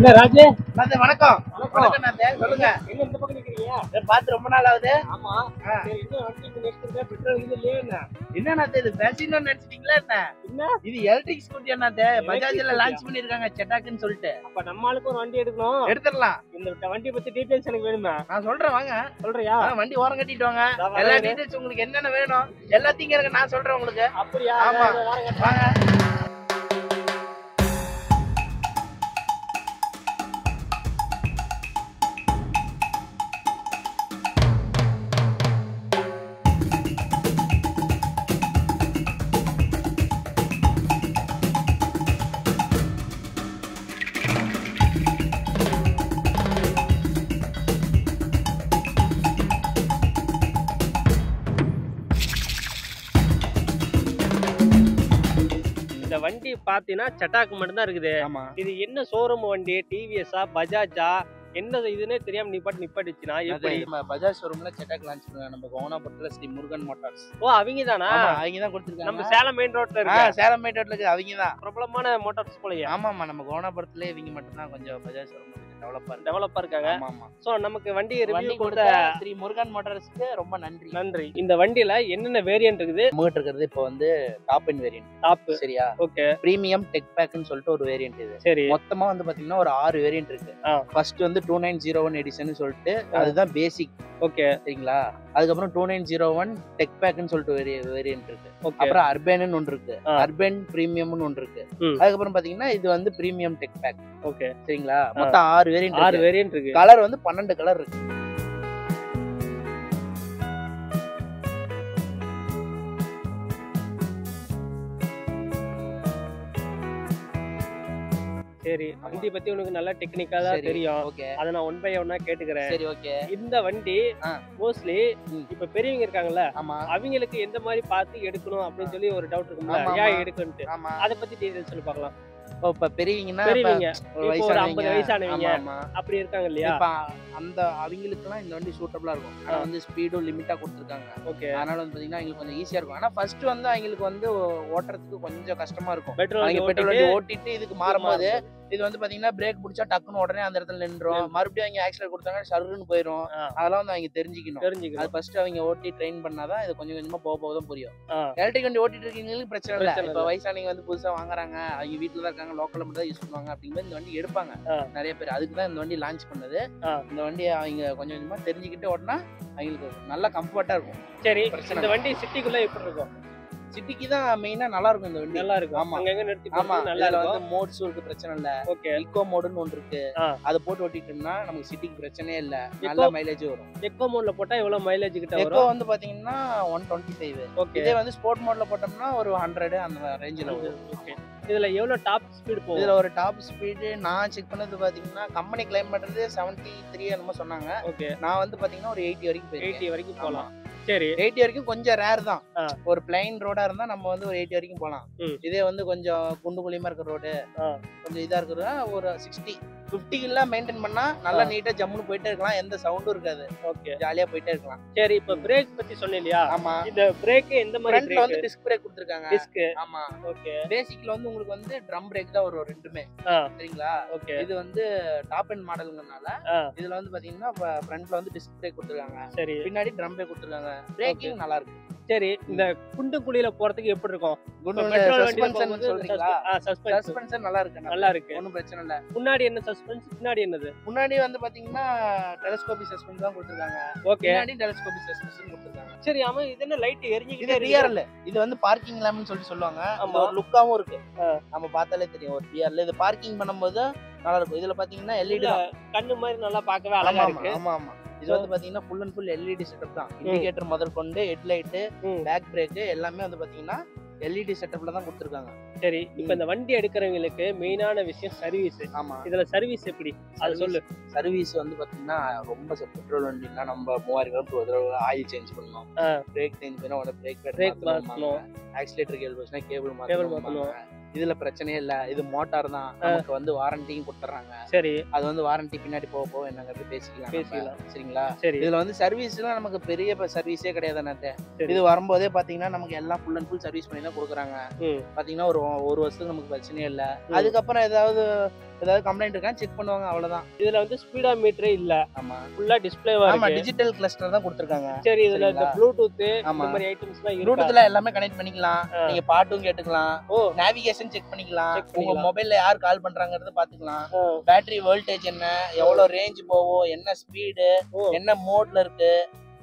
இல்ல ராஜே வணக்கம் சொல்லுங்க. என்ன இந்த பக்கம் நிக்கிறீங்க? பார்த்து ரொம்ப நாள் ஆகுது. ஆமா. சரி இன்னும் வண்டி நிறுத்துங்க பெட்ரோல் இது இல்லையே என்ன? என்ன இது பேசினோ நினைச்சிட்டீங்களா என்ன? என்ன? இது எலக்ட்ரிக் ஸ்கூட்டி என்னது? பஜாஜ்ல லான்ச் பண்ணிருக்காங்க செட்டாக்குன்னு சொல்லிட்டு. அப்ப நம்ம ஆளுக்கு ஒரு வண்டி எடுக்கணும். எடுத்துடலாம். இந்த வண்டியை பத்தி டீடைல்ஸ் எனக்கு வேணுமா? நான் சொல்றேன் வாங்க. சொல்றியா? வண்டி ஓரம் கட்டிட்டு வாங்க. எல்லா டீடைல்ஸ் உங்களுக்கு என்னென்ன வேணும் எல்லாத்தையும் கேளுங்க, நான் சொல்றேன் உங்களுக்கு. அப்படியா? ஆமா வாங்க. இந்த வண்டி பாத்தீங்கன்னா செட்டாக்கு மட்டும் தான் இருக்குது. ஆமா. இது என்ன ஷோரூம் வண்டி? டிவிஎஸ்ஆ பஜாஜா என்ன இதுன்னே தெரியாம நிப்பாட்டுச்சுனா எப்படி? நம்ம பஜாஜ் ஷோரூம்ல செட்டாக் லான்ச் பண்ணாங்க. நம்ம கோவனாபுரத்துல ஸ்ரீ முருகன் மோட்டார்ஸ். ஓ அவங்க தானா? அவங்க தான் கொடுத்திருக்காங்க. நம்ம சேலம் மெயின் ரோட்ல இருக்கு. சேலம் மெயின் ரோட்ல இருக்கு. அவங்க தான் பிரபலமான மோட்டார்ஸ் போலயே. ஆமா நம்ம கோவனாபுரத்துல இவங்க மட்டும் தான் கொஞ்சம் பஜாஜ் ஷோரூம் டெவலப்பா இருக்காங்க. சோ நமக்கு வண்டி ரிவ்யூ கொடுத்த ஸ்ரீ முருகன் மோட்டார்ஸ்க்கு ரொம்ப நன்றி. இந்த வண்டியில என்னென்ன வேரியன்ட் இருக்குது? நம்மகிட்ட இருக்கிறது இப்போ வந்து டாப் எண்ட் வேரியன்ட். டாப் சரியா? ஓகே. பிரீமியம் டெக் பேக்னு சொல்லிட்டு ஒரு வேரியன்ட் இது. சரி. மொத்தமா வந்து பாத்தீங்கன்னா ஒரு 6 வேரியன்ட் இருக்கு. ஃபர்ஸ்ட் வந்து 2901 எடிஷன் சொல்லிட்டு அதுதான் பேசிக். ஓகே சரிங்களா? அதுக்கப்புறம் 2901 டெக் பேக்னு சொல்லிட்டு வேரியன்ட் இருக்கு. அப்புறம் அர்பன் ஒன்று இருக்கு. அர்பன் பிரீமியம்னு ஒன்று இருக்கு. அதுக்கப்புறம் பாத்தீங்கன்னா இது வந்து பிரீமியம் டெக் பேக். ஓகே சரிங்களா? மொத்தம் 6 வேரியன்ட் இருக்கு. கலர் வந்து 12 கலர் இருக்கு. சரி வண்டி பத்தி உனக்கு நல்லா டெக்னிக்கலா தெரியும். அத நான் ஒன் பை ஒன்னா கேட்டுக்கிறேன். சரி ஓகே. இந்த வண்டி மோஸ்ட்லி இப்ப பெரியவங்க இருக்காங்கல்ல, அவங்களுக்கு எந்த மாதிரி பார்த்து எடுக்கணும் அப்படின்னு சொல்லி ஒரு டவுட் இருக்கும்ல, ஏன் எடுக்கணும்னு. அத பத்தி டீடைல்ஸ் சொல்லி பார்க்கலாம். இப்ப பெரியவங்கன்னா ஒரு 50 வயசானவங்க அப்படி இருக்காங்க இல்லையா? அந்த அவங்களுக்குலாம் இந்த வண்டி சூட்டபிளா இருக்கும். ஆனா வந்து ஸ்பீடும் லிமிட்டா கொடுத்துருக்காங்க. ஓகே. அதனால வந்து பாத்தீங்கன்னா அவங்களுக்கு கொஞ்சம் ஈஸியா இருக்கும். ஆனா ஃபர்ஸ்ட் வந்து அவங்களுக்கு வந்து ஓட்டுறதுக்கு கொஞ்சம் கஷ்டமா இருக்கும். பெட்ரோல் வண்டி ஓட்டிட்டு இதுக்கு மாறும்போது இது வந்து பாத்தீங்கன்னா பிரேக் பிடிச்சா டக்குன்னு உடனே அந்த இடத்துல நின்றும். மறுபடியும் அவங்க ஆக்சிலேட்டர் கொடுத்தாங்க சருன்னு போயிடும். அதெல்லாம் வந்து அவங்க தெரிஞ்சுக்கணும். அது ஃபர்ஸ்ட் அவங்க ஓட்டி ட்ரெயின் பண்ணாதான் இது கொஞ்சம் கொஞ்சமா போக தான் புரியும். எலக்ட்ரிக் வண்டி ஓட்டிட்டு இருக்கீங்களுக்கு பிரச்சனை இல்லை. இப்ப வயசானவங்க வந்து புதுசா வாங்குறாங்க, அவங்க வீட்டுல தான் இருக்காங்க, லோக்கல்ல மட்டும் தான் யூஸ் பண்ணுவாங்க அப்படிங்கும்போது இந்த வண்டி எடுப்பாங்க நிறைய பேர். அதுக்குதான் இந்த வண்டி லான்ச் பண்ணது. இந்த வண்டியை அவங்க கொஞ்சம் கொஞ்சமா தெரிஞ்சுக்கிட்டு ஓட்டினா அவங்களுக்கு நல்லா கம்ஃபர்ட்டா இருக்கும். சரி இந்த வண்டி சிட்டிக்குள்ள எப்படி இருக்கும்? சிட்டிக்கு தான் மெயினா நல்லா இருக்கும் இந்த வண்டி. நல்லா இருக்கும். ஆமா அங்க நிறுத்தி ஆமா நல்லா இருக்கும். வந்து மோட்ஸ் இருக்கு, பிரச்சனை இல்ல. ஓகே. இக்கோ மோடுன்னு ஒன்று இருக்கு. அத போட்டு ஓட்டிட்டோம்னா நமக்கு சிட்டிக்கு பிரச்சனையே இல்ல, நல்ல மைலேஜ் வரும். எக்கோ மோட்ல போட்டா எவ்வளவு மைலேஜ் கிட்ட வரும்? எக்கோ வந்து பாத்தீங்கன்னா 125. ஓகே. இதே வந்து ஸ்போர்ட் மோட்ல போட்டோம்னா ஒரு 100 அந்த ரேஞ்சில வரும். ஓகே. இதுல எவ்வளவு டாப் ஸ்பீட் போகும்? இதுல ஒரு டாப் ஸ்பீடு நான் செக் பண்ணது பாத்தீங்கன்னா கம்பெனி கிளைம் பண்றது 73 என்னமோ சொன்னாங்க. ஓகே. நான் வந்து பாத்தீங்கன்னா ஒரு 80 வரைக்கும் போயிருக்கேன். 80 வரைக்கும் போலாம். சரி 80 வரைக்கும் கொஞ்சம் ரேர் தான். ஒரு பிளைன் ரோடா இருந்தா நம்ம வந்து ஒரு 80 வரைக்கும் போலாம். இதே வந்து கொஞ்சம் குண்டு குழியமா இருக்கிற ரோடு, கொஞ்சம் இதா இருக்கிறதா ஒரு 60 50 எல்லாம் மெயின்டைன் பண்ணா நல்லா நீட்டா ஜம்முன்னு போயிட்டே இருக்கலாம். எந்த சவுண்டும் இருக்காது. ஓகே. ஜாலியா போயிட்டே இருக்கலாம். சரி இப்ப பிரேக் பத்தி சொன்னீங்களா? ஆமா. இந்த பிரேக் எந்த மாதிரி? ஃப்ரண்ட்ல வந்து டிஸ்க் பிரேக் கொடுத்திருக்காங்க. டிஸ்க். ஆமா. ஓகே. பேசிக்ல வந்து உங்களுக்கு வந்து ட்ரம் பிரேக் தான் வரும் ரெண்டுமே. சரிங்களா? ஓகே. இது வந்து டாப் எண்ட் மாடல்ங்கறனால இதுல வந்து பாத்தீங்கன்னா ஃப்ரண்ட்ல வந்து டிஸ்க் பிரேக் கொடுத்திருக்காங்க. சரி. பின்னாடி ட்ரம் பிரேக் கொடுத்திருக்காங்க. பிரேக்கிங் நல்லா இருக்கு. சரி இந்த குண்டு குழியில போறதுக்கு எப்படி இருக்கும்? சஸ்பென்ஷன் சொல்றீங்களா? சஸ்பென்ஷன் நல்லா இருக்கு. நல்லா இருக்கு. ஒண்ணும் பிரச்சனை இல்ல. முன்னாடி என்ன சஸ்பென்ஸ், பின்னாடி என்னது? முன்னாடி வந்து பாத்தீங்கன்னா டெலஸ்கோபிக் சஸ்பென்ஷன் தான் கொடுத்திருக்காங்க. ஓகே. பின்னாடி டெலஸ்கோபிக் சஸ்பென்ஷன் கொடுத்திருக்காங்க. சரி ஆமா இது என்ன லைட் எரிஞ்சிட்டே இருக்கு? டிஆர்எல். இது வந்து பார்க்கிங் லேம்ப்னு சொல்லுவாங்க. அது ஒரு லுக்காவும் இருக்கு. நம்ம பார்த்தாலே தெரியும் ஒரு டிஆர்எல். இது பார்க்கிங் பண்ணும்போது நல்லா இருக்கும். இதுல பாத்தீங்கன்னா எல்இடி கண்ணு மாதிரி நல்லா பார்க்கவே அழகா இருக்கு. ஆமா ஆமா. இது வந்து பாத்தீங்கன்னா full and full LED setup தான். இண்டிகேட்டர் முதல் கொண்டு ஹெட்லைட், பேக் பிரேக் எல்லாமே வந்து பாத்தீங்கன்னா எல்இடி செட்டப்ல தான் கொடுத்திருக்காங்க. சரி இப்போ இந்த வண்டி எடுக்கிறவங்களுக்கு மெயினான விஷயம் சர்வீஸ். ஆமா. இதுல சர்வீஸ் எப்படி அது சொல்லு. சர்வீஸ் வந்து பாத்தீங்கன்னா ரொம்ப பெட்ரோல் வண்டினா நம்ம 3000 கிலோமீட்டர் ஒரு தடவை ஆயில் சேஞ்ச் பண்ணணும். பிரேக் சேஞ்ச் பண்ணா உடனே பிரேக் மாத்தணும். ஆக்சிலேட்டர் கேபிள் போச்சுனா கேபிள் மாத்தணும். இதுல பிரச்சனையே இல்ல. இது மோட்டார் தான். நமக்கு வந்து வாரண்டியும் கொடுத்துறாங்க. சரி. அது வந்து வாரண்டி பின்னாடி போக என்னங்கிறது பேசிக்கலாம். சரிங்களா? சரி. இதுல வந்து சர்வீஸ்லாம் நமக்கு பெரிய சர்வீஸே கிடையாது அண்ணாத்தே. இது வரும்போதே பாத்தீங்கன்னா நமக்கு எல்லாம் ஃபுல் அண்ட் ஃபுல் சர்வீஸ் பண்ணி தான் கொடுக்குறாங்க. பாத்தீங்கன்னா ஒரு வருஷத்துக்கு நமக்கு பிரச்சனையே இல்ல. அதுக்கப்புறம் ஏதாவது ஏதாவது கம்ப்ளைண்ட் இருக்கான்னு செக் பண்ணுவாங்க, அவ்வளவுதான். இதுல வந்து ஸ்பீடா மீட்டரே இல்ல. ஆமா, ஃபுல்லா டிஸ்ப்ளேவா இருக்கு. ஆமா, டிஜிட்டல் கிளஸ்டர் தான் கொடுத்திருக்காங்க. சரி, இதுல இந்த ப்ளூடூத் இந்த மாதிரி ஐட்டம்ஸ்லாம் இருக்கு. ப்ளூடூத்ல எல்லாமே கனெக்ட் பண்ணிக்கலாம். நீங்க பாட்டும் கேட்டுக்கலாம், நேவிகேஷன் செக் பண்ணிக்கலாம், உங்க மொபைல்ல யார் கால் பண்றாங்கறது பாத்துக்கலாம், பேட்டரி வோல்டேஜ் என்ன, எவ்வளவு ரேஞ்ச் போகும், என்ன ஸ்பீடு, என்ன மோட்ல இருக்கு,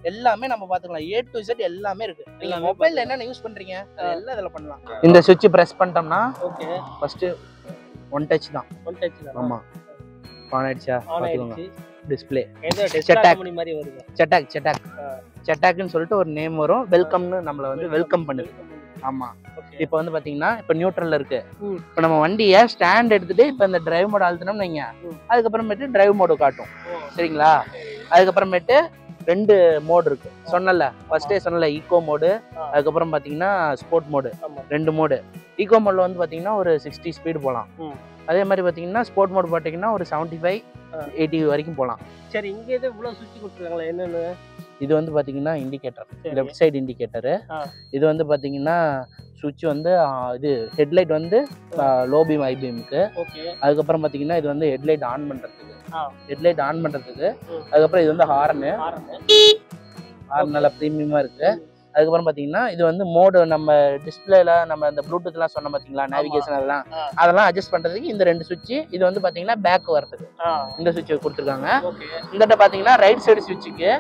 எல்லாமே நம்ம பாத்துக்கலாம். A to Z எல்லாமே இருக்கு. நீங்க மொபைல்ல என்ன யூஸ் பண்றீங்க எல்லாம் இதல பண்ணலாம். இந்த சுவிட்ச் பிரஸ் பண்ணிட்டோம்னா ஓகே, ஃபர்ஸ்ட் ஒன் டச் தான். ஒன் டச் தான். ஆமா, ஆன் ஆயிடுச்சா பாத்துக்கோங்க. டிஸ்ப்ளே ஏதோ டெஸ்லா கம்பெனி மாதிரி வருது. செட்டாக்னு சொல்லிட்டு ஒரு நேம் வரும். வெல்கம்னு நம்மள வந்து வெல்கம் பண்ணுது. ஆமா, இப்போ வந்து பாத்தீங்கன்னா இப்போ நியூட்ரல்ல இருக்கு. இப்போ நம்ம வண்டியை ஸ்டாண்ட் எடுத்துட்டு இப்போ இந்த டிரைவ் மோட் அழுத்தினோம்னு வைங்க, அதுக்கப்புறமேட்டு டிரைவ் மோடு காட்டும். சரிங்களா? அதுக்கப்புறமேட்டு 2 மோடு இருக்கு சொன்னல. ஃபர்ஸ்டே சொன்னல ஈகோ மோடு, அதுக்கப்புறம் பாத்தீங்கன்னா ஸ்போர்ட் மோடு. 2 மோடு. ஈகோ மோட்ல வந்து பாத்தீங்கன்னா ஒரு 60 ஸ்பீடு போகலாம். அதே மாதிரி பாத்தீங்கன்னா ஸ்போர்ட் மோட் பாத்தீங்கன்னா ஒரு 75 80 வரைக்கும் போகலாம். சரி, இங்க எது இவ்வளவு சுவிட்ச் கொடுத்துருக்காங்களா? என்னன்னு இது வந்து பாத்தீங்கன்னா இண்டிகேட்டர், லெஃப்ட் சைடு இண்டிகேட்டர். இது வந்து பாத்தீங்கன்னா சுவிட்ச் வந்து இது ஹெட்லைட் வந்து லோ பீம் ஹை பீமுக்கு. அதுக்கப்புறம் பாத்தீங்கன்னா இது வந்து ஹெட்லைட் ஆன் பண்றதுக்கு, அதுக்கப்புறம் இது வந்து ஹார்ன் நல்ல ப்ரீமியமா இருக்கு. அதுக்கப்புறம் பாத்தீங்கன்னா இது வந்து மோடு நம்ம டிஸ்பிளேல நம்ம இந்த ப்ளூடூத் எல்லாம் சொன்ன பாத்தீங்களா, நேவிகேஷன் அதெல்லாம் அட்ஜஸ்ட் பண்றதுக்கு இந்த 2 சுவிட்ச். இது வந்து பாத்தீங்கன்னா பேக் வரதுக்கு இந்த சுவிட்ச் கொடுத்துருக்காங்க. இந்த பாத்தீங்கன்னா ரைட் சைடு சுவிட்சுக்கு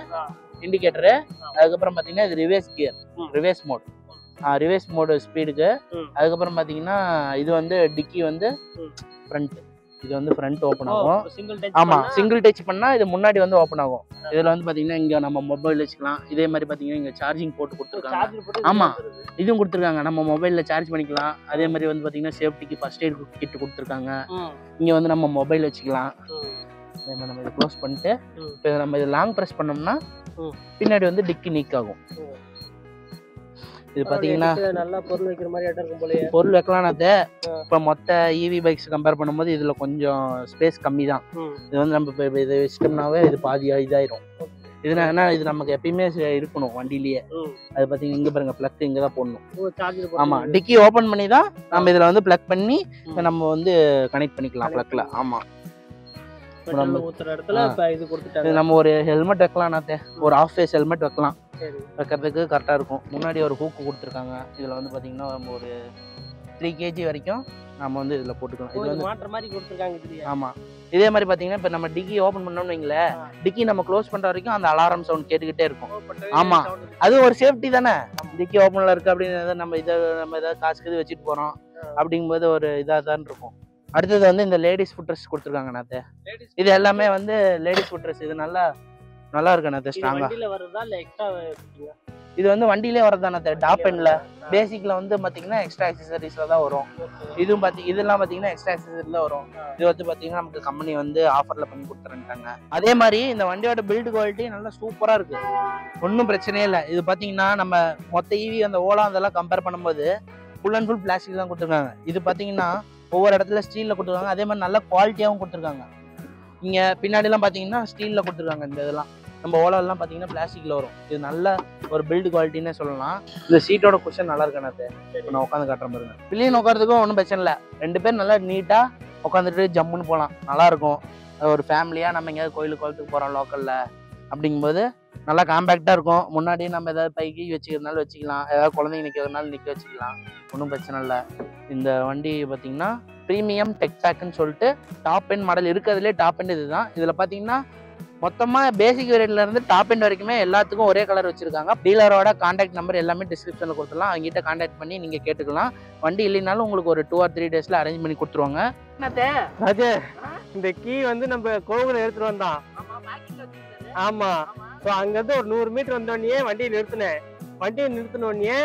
இண்டிகேட்டரு. அதுக்கப்புறம் பாத்தீங்கன்னா இது ரிவர்ஸ் கியர், ரிவர்ஸ் மோடு ஸ்பீடுக்கு. அதுக்கப்புறம் பாத்தீங்கன்னா இது வந்து டிக்கி வந்து ஃப்ரண்ட், இது வந்து ஃப்ரண்ட் ஓபன் ஆகும். ஆமா, சிங்கிள் டச் பண்ணா இது முன்னாடி வந்து ஓபன் ஆகும். இதுல வந்து பாத்தீங்கன்னா இங்க நம்ம மொபைல் வச்சுக்கலாம். இதே மாதிரி பாத்தீங்கன்னா இங்க சார்ஜிங் போட்டு கொடுத்துருக்காங்க. ஆமா, இதுவும் கொடுத்துருக்காங்க, நம்ம மொபைல்ல சார்ஜ் பண்ணிக்கலாம். அதே மாதிரி வந்து பாத்தீங்கன்னா சேஃப்டிக்கு ஃபர்ஸ்ட் எய்ட் கிட் கொடுத்துருக்காங்க. இங்க வந்து நம்ம மொபைல் வச்சுக்கலாம். அதே மாதிரி நம்ம இதை க்ளோஸ் பண்ணிட்டு இப்போ நம்ம இது லாங் ப்ரெஸ் பண்ணோம்னா பின்னாடி வந்து டிக்கி நீக் ஆகும். இது பாத்தீங்கன்னா நல்லா பொருள் வைக்கிற மாதிரி இடம் இருக்கும் போலயே. பொருள் வைக்கலாம். அது இப்போ மொத்த இவி பைக்ஸ் கம்பேர் பண்ணும்போது இதுல கொஞ்சம் ஸ்பேஸ் கம்மி தான். இது வந்து நம்ம இப்போ இதை வச்சிட்டோம்னாவே இது பாதியா இதாயிரும். இது என்ன, இது நமக்கு எப்பயுமே இருக்கணும் வண்டியிலேயே. அது பாத்தீங்கன்னா இங்க பாருங்க, பிளக் இங்க தான் போடணும். ஆமா, டிக்கி ஓபன் பண்ணி தான் நம்ம இதுல வந்து பிளக் பண்ணி நம்ம வந்து கனெக்ட் பண்ணிக்கலாம் பிளக்ல. ஆமா, நம்ம ஒரு ஹெல்மெட் வைக்கலாம், ஒரு ஆஃப் ஃபேஸ் ஹெல்மெட் வைக்கலாம், வைக்கிறதுக்கு கரெக்டா இருக்கும். முன்னாடி ஒரு ஹூக்கு கொடுத்துருக்காங்க. இதுல வந்து பாத்தீங்கன்னா நம்ம ஒரு 3 kg வரைக்கும் நம்ம வந்து இதுல போட்டுக்கலாம். இது வந்து மாற்ற மாதிரி கொடுத்துருக்காங்க. ஆமா, இதே மாதிரி பாத்தீங்கன்னா இப்ப நம்ம டிக்கி ஓபன் பண்ணோம்னு வைங்களேன், டிக்கி நம்ம க்ளோஸ் பண்ற வரைக்கும் அந்த அலாரம் சவுண்ட் கேட்டுக்கிட்டே இருக்கும். ஆமா, அது ஒரு சேஃப்டி தானே. டிக்கி ஓபன்ல இருக்கு அப்படின்னு நம்ம ஏதாவது காசுக்கு வச்சுட்டு போறோம் அப்படிங்கும்போது ஒரு இதா தான் இருக்கும். அடுத்தது வந்து இந்த லேடிஸ் ஃபுட்ரஸ் கொடுத்துருக்காங்க நாத்தே. இது எல்லாமே வந்து லேடிஸ் ஃபுட்ரஸ். இது நல்லா இருக்கு நாத்தே, ஸ்ட்ராங்கா. இது வந்து வண்டியிலே வரதானே டாப் எண்ட்ல. பேசிக்ல வந்து பாத்தீங்கன்னா எக்ஸ்ட்ரா அக்சசரிஸ்ல தான் வரும். இதுவும் இதெல்லாம் பாத்தீங்கன்னா எக்ஸ்ட்ரா அக்சசரிஸ்ல வரும். இது வந்து பாத்தீங்கன்னா நமக்கு கம்பெனி வந்து ஆஃபர்ல பண்ணி கொடுத்துருக்காங்க. அதே மாதிரி இந்த வண்டியோட பில்டு குவாலிட்டி நல்லா சூப்பரா இருக்கு, ஒன்றும் பிரச்சனையே இல்லை. இது பாத்தீங்கன்னா நம்ம மொத்த ஈவி அந்த ஓலா அதெல்லாம் கம்பேர் பண்ணும்போது ஃபுல் அண்ட் ஃபுல் பிளாஸ்டிக் தான் கொடுத்துருக்காங்க. இது பாத்தீங்கன்னா ஒவ்வொரு இடத்துல ஸ்டீல்ல கொடுத்துருக்காங்க. அதே மாதிரி நல்ல குவாலிட்டியாகவும் கொடுத்துருக்காங்க. இங்க பின்னாடி எல்லாம் பாத்தீங்கன்னா ஸ்டீல்ல கொடுத்துருக்காங்க. இந்த இதெல்லாம் நம்ம ஓலாலாம் பாத்தீங்கன்னா பிளாஸ்டிக்ல வரும். இது நல்ல ஒரு பில்டு குவாலிட்டின்னு சொல்லலாம். இந்த சீட்டோட குஷன் நல்லா இருக்கு. நான் உட்காந்து காட்டுற பாருங்க. பிள்ளைங்க உட்காரதுக்கும் ஒன்றும் பிரச்சனை இல்லை. 2 பேர் நல்லா நீட்டா உட்காந்துட்டு ஜம்முன்னு போகலாம், நல்லா இருக்கும். ஒரு ஃபேமிலியா நம்ம எங்கேயாவது கோயிலுக்கு போறோம் லோக்கல்ல அப்படிங்கும்போது நல்லா காம்பேக்டா இருக்கும். முன்னாடி நம்ம ஏதாவது பைக்கி வச்சுக்கிறதுனால வச்சுக்கலாம், ஏதாவது குழந்தைங்க நிற்கிறதுனால நிற்க வச்சுக்கலாம், ஒன்றும் பிரச்சனை இல்லை. இந்த வண்டி பார்த்தீங்கன்னா ப்ரீமியம் டெக் பேக்குன்னு சொல்லிட்டு டாப் எண்ட் மாடல் இருக்கிறதுலே டாப் எண்ட் இதுதான். இதில் பார்த்தீங்கன்னா மொத்தமாக பேசிக் வேரியண்ட்ல இருந்து டாப் எண்ட் வரைக்குமே எல்லாத்துக்கும் ஒரே கலர் வச்சிருக்காங்க. டீலரோட கான்டாக்ட் நம்பர் எல்லாமே டிஸ்கிரிப்ஷனில் கொடுத்துடலாம், அவங்ககிட்ட கான்டாக்ட் பண்ணி நீங்கள் கேட்டுக்கலாம். வண்டி இல்லைனாலும் உங்களுக்கு ஒரு 2 or 3 daysல அரேஞ்ச் பண்ணி கொடுத்துருவாங்க. இந்த கீ வந்து நம்ம கோவில் எடுத்துட்டு வந்தோம். ஆமா, ஸோ அங்கேருந்து ஒரு 100 மீட்டர் வந்தோடனே வண்டியை நிறுத்தினேன். வண்டியை நிறுத்தினோடனே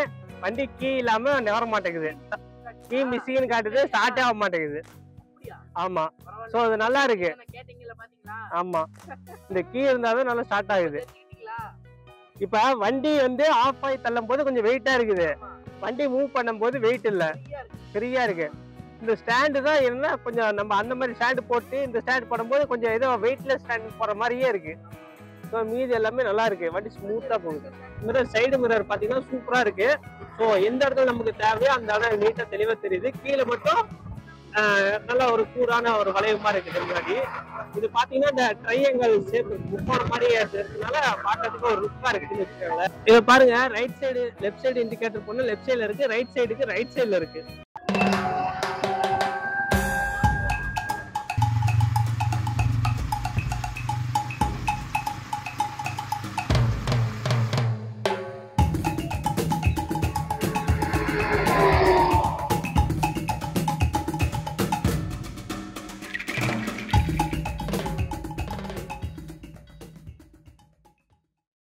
வண்டி கீ இல்லாம நகர மாட்டேங்குது. கீ மிஸ்ஸிங்னு காட்டுது, ஸ்டார்ட் ஆக மாட்டேங்குது. ஆமா, ஸோ அது நல்லா இருக்கு. ஆமா, இந்த கீ இருந்தாலும் நல்லா ஸ்டார்ட் ஆகுது. இப்ப வண்டி வந்து ஆஃப் ஆகி தள்ளும் போது கொஞ்சம் வெயிட்டா இருக்குது, வண்டி மூவ் பண்ணும் போது வெயிட் இல்ல, ஃப்ரீயா இருக்கு. இந்த ஸ்டாண்டு தான் என்ன கொஞ்சம் நம்ம அந்த மாதிரி ஸ்டாண்டு போட்டு இந்த ஸ்டாண்ட் போடும்போது கொஞ்சம் ஏதோ வெயிட்லெஸ் ஸ்டாண்ட் போற மாதிரியே இருக்கு. ஸோ மீதி எல்லாமே நல்லா இருக்கு, வண்டி ஸ்மூத்தா போகுது. மிரர் சைடு மிரர் பாத்தீங்கன்னா சூப்பரா இருக்கு. ஸோ எந்த இடத்துல நமக்கு தேவையோ அந்த இடம் நீட்டா தெளிவா தெரியுது. கீழே மட்டும் நல்ல ஒரு கூரான ஒரு வளைவு மாதிரி இருக்குது முன்னாடி. இது பாத்தீங்கன்னா இந்த ட்ரையாங்கிள் ஷேப் முக்கோண மாதிரி இருக்கிறதுனால பாக்கிறதுக்கு ஒரு லுக்கா இருக்குன்னு வச்சுக்கோங்களேன். இதை பாருங்க, right side left side indicator பண்ணு லெஃப்ட் சைடுல இருக்கு, ரைட் சைடுக்கு ரைட் சைடுல இருக்கு.